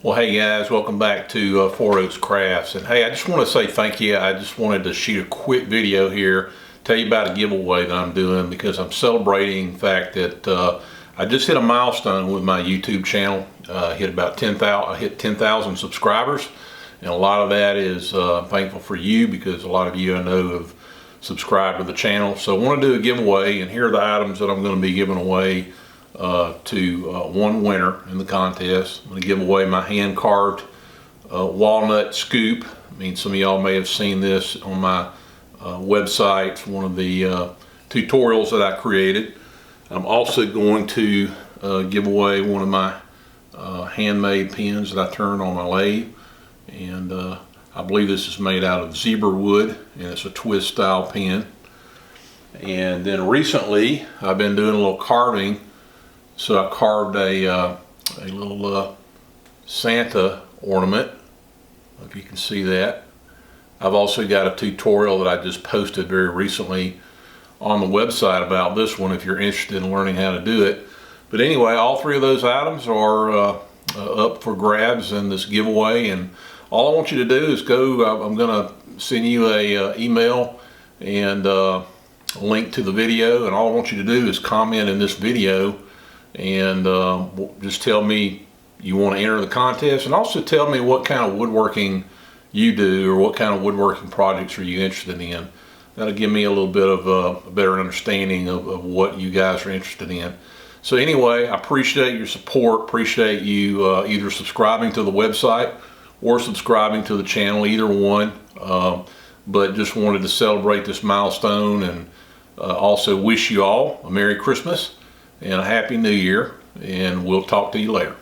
Well, hey guys, welcome back to Four Oaks Crafts. And hey, I just want to say thank you. I just wanted to shoot a quick video here, tell you about a giveaway that I'm doing because I'm celebrating the fact that I just hit a milestone with my YouTube channel. Hit about 10,000 subscribers, and a lot of that is thankful for you because a lot of you I know have subscribed to the channel. So I want to do a giveaway, and here are the items that I'm going to be giving away to one winner in the contest. I'm going to give away my hand-carved walnut scoop. I mean, some of y'all may have seen this on my website. It's one of the tutorials that I created. I'm also going to give away one of my handmade pins that I turned on my lathe, and I believe this is made out of zebra wood, and it's a twist style pin. And then recently I've been doing a little carving, so I carved a little Santa ornament, if you can see that. I've also got a tutorial that I just posted very recently on the website about this one if you're interested in learning how to do it. But anyway, all three of those items are up for grabs in this giveaway, and all I want you to do is go, I'm going to send you a email and a link to the video, and all I want you to do is comment in this video and just tell me you want to enter the contest, and also tell me what kind of woodworking you do or what kind of woodworking projects are you interested in. That'll give me a little bit of a better understanding of what you guys are interested in. So anyway, I appreciate your support, appreciate you either subscribing to the website or subscribing to the channel, either one. But just wanted to celebrate this milestone, and also wish you all a Merry Christmas and a Happy New Year, and we'll talk to you later.